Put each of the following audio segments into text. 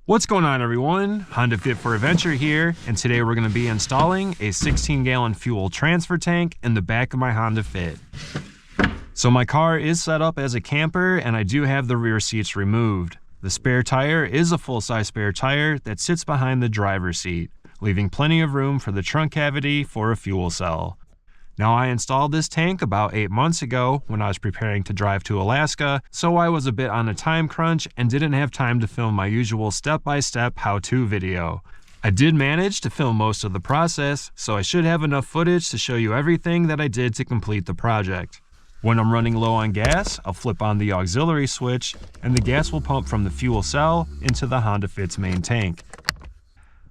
What's going on, everyone? Honda Fit for Adventure here, and today we're going to be installing a 16-gallon fuel transfer tank in the back of my Honda Fit. So my car is set up as a camper, and I do have the rear seats removed. The spare tire is a full-size spare tire that sits behind the driver's seat, leaving plenty of room for the trunk cavity for a fuel cell. Now, I installed this tank about 8 months ago when I was preparing to drive to Alaska, so I was a bit on a time crunch and didn't have time to film my usual step-by-step how-to video. I did manage to film most of the process, so I should have enough footage to show you everything that I did to complete the project. When I'm running low on gas, I'll flip on the auxiliary switch, and the gas will pump from the fuel cell into the Honda Fit's main tank.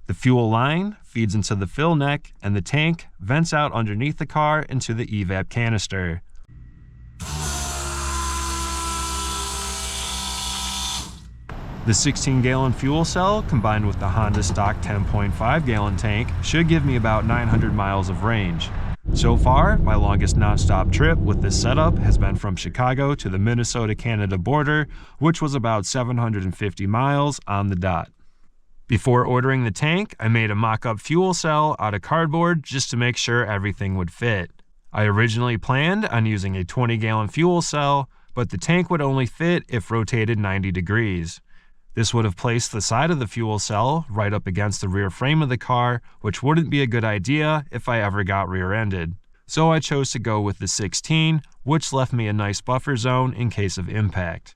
The fuel line feeds into the fill neck, and the tank vents out underneath the car into the evap canister. The 16-gallon fuel cell combined with the Honda stock 10.5-gallon tank should give me about 900 miles of range. So far, my longest non-stop trip with this setup has been from Chicago to the Minnesota-Canada border, which was about 750 miles on the dot. Before ordering the tank, I made a mock-up fuel cell out of cardboard just to make sure everything would fit. I originally planned on using a 20-gallon fuel cell, but the tank would only fit if rotated 90 degrees. This would have placed the side of the fuel cell right up against the rear frame of the car, which wouldn't be a good idea if I ever got rear-ended. So I chose to go with the 16, which left me a nice buffer zone in case of impact.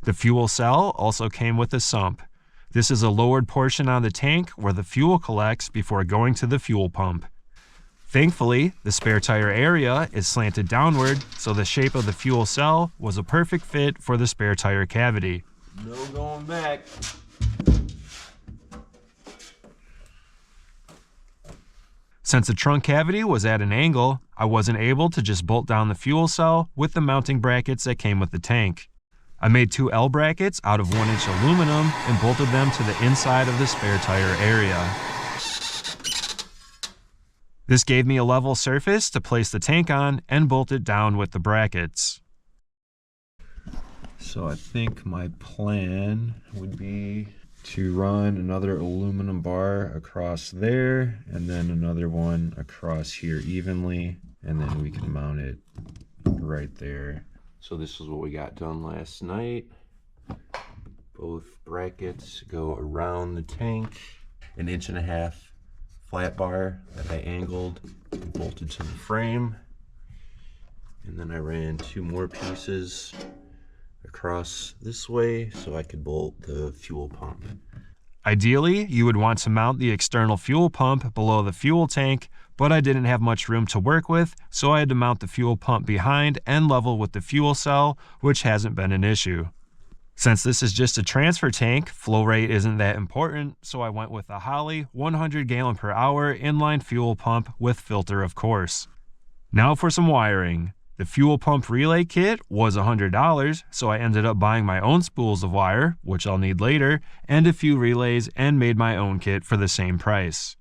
The fuel cell also came with a sump. This is a lowered portion on the tank where the fuel collects before going to the fuel pump. Thankfully, the spare tire area is slanted downward, so the shape of the fuel cell was a perfect fit for the spare tire cavity. No going back. Since the trunk cavity was at an angle, I wasn't able to just bolt down the fuel cell with the mounting brackets that came with the tank. I made 2 L brackets out of 1-inch aluminum and bolted them to the inside of the spare tire area. This gave me a level surface to place the tank on and bolt it down with the brackets. So I think my plan would be to run another aluminum bar across there and then another one across here evenly, and then we can mount it right there. So this is what we got done last night. Both brackets go around the tank. 1.5 inch flat bar that I angled and bolted to the frame. And then I ran 2 more pieces across this way so I could bolt the fuel pump. Ideally, you would want to mount the external fuel pump below the fuel tank, but I didn't have much room to work with, so I had to mount the fuel pump behind and level with the fuel cell, which hasn't been an issue. Since this is just a transfer tank, flow rate isn't that important, so I went with a Holley 100 gallon per hour inline fuel pump with filter, of course. Now for some wiring. The fuel pump relay kit was $100, so I ended up buying my own spools of wire, which I'll need later, and a few relays, and made my own kit for the same price.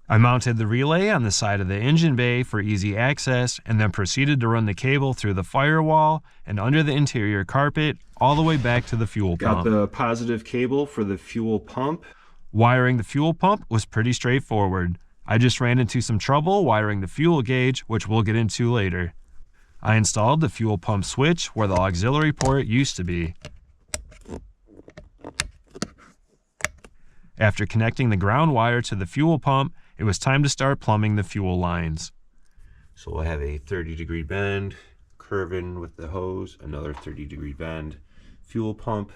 I mounted the relay on the side of the engine bay for easy access, and then proceeded to run the cable through the firewall and under the interior carpet all the way back to the fuel pump. Got the positive cable for the fuel pump. Wiring the fuel pump was pretty straightforward. I just ran into some trouble wiring the fuel gauge, which we'll get into later. I installed the fuel pump switch where the auxiliary port used to be. After connecting the ground wire to the fuel pump, it was time to start plumbing the fuel lines. So we'll have a 30-degree bend, curve in with the hose, another 30-degree bend, fuel pump,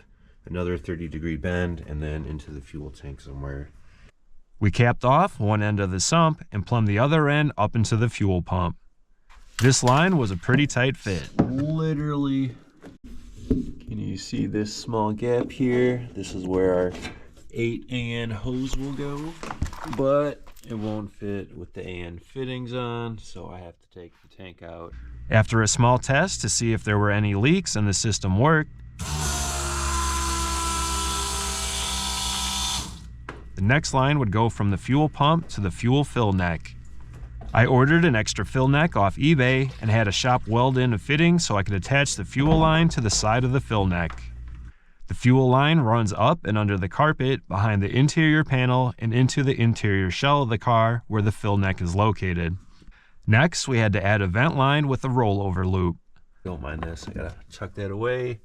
another 30-degree bend, and then into the fuel tank somewhere. We capped off one end of the sump and plumbed the other end up into the fuel pump. This line was a pretty tight fit. Literally, can you see this small gap here? This is where our 8 AN hose will go, but it won't fit with the AN fittings on, so I have to take the tank out. After a small test to see if there were any leaks and the system worked, the next line would go from the fuel pump to the fuel fill neck. I ordered an extra fill neck off eBay and had a shop weld in a fitting so I could attach the fuel line to the side of the fill neck. The fuel line runs up and under the carpet behind the interior panel and into the interior shell of the car where the fill neck is located. Next, we had to add a vent line with a rollover loop. Don't mind this, I gotta tuck that away.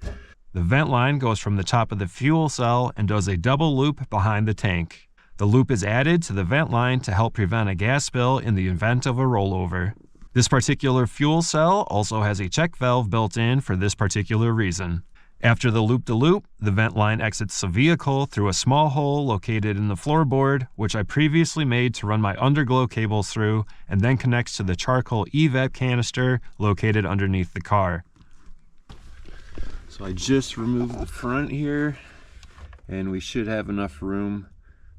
The vent line goes from the top of the fuel cell and does a double loop behind the tank. The loop is added to the vent line to help prevent a gas spill in the event of a rollover. This particular fuel cell also has a check valve built in for this particular reason. After the loop-to-loop, the vent line exits the vehicle through a small hole located in the floorboard, which I previously made to run my underglow cables through, and then connects to the charcoal evap canister located underneath the car. So I just removed the front here, and we should have enough room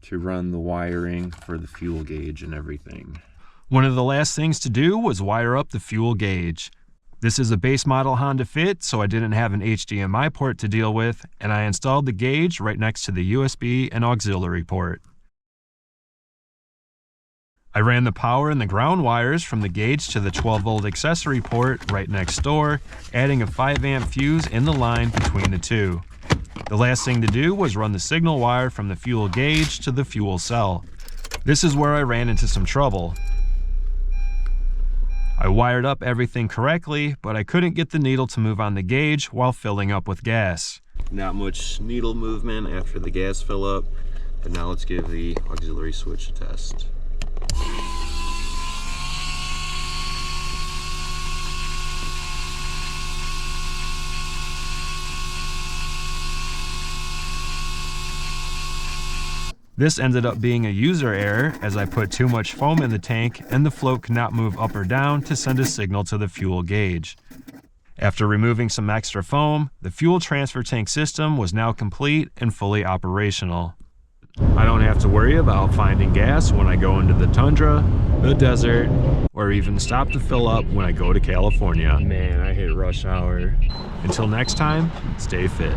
to run the wiring for the fuel gauge and everything. One of the last things to do was wire up the fuel gauge. This is a base model Honda Fit, so I didn't have an HDMI port to deal with, and I installed the gauge right next to the USB and auxiliary port. I ran the power and the ground wires from the gauge to the 12-volt accessory port right next door, adding a 5-amp fuse in the line between the two. The last thing to do was run the signal wire from the fuel gauge to the fuel cell. This is where I ran into some trouble. I wired up everything correctly, but I couldn't get the needle to move on the gauge while filling up with gas. Not much needle movement after the gas fill up, but now let's give the auxiliary switch a test. This ended up being a user error as I put too much foam in the tank and the float could not move up or down to send a signal to the fuel gauge. After removing some extra foam, the fuel transfer tank system was now complete and fully operational. I don't have to worry about finding gas when I go into the tundra, the desert, or even stop to fill up when I go to California. Man, I hate rush hour. Until next time, stay fit.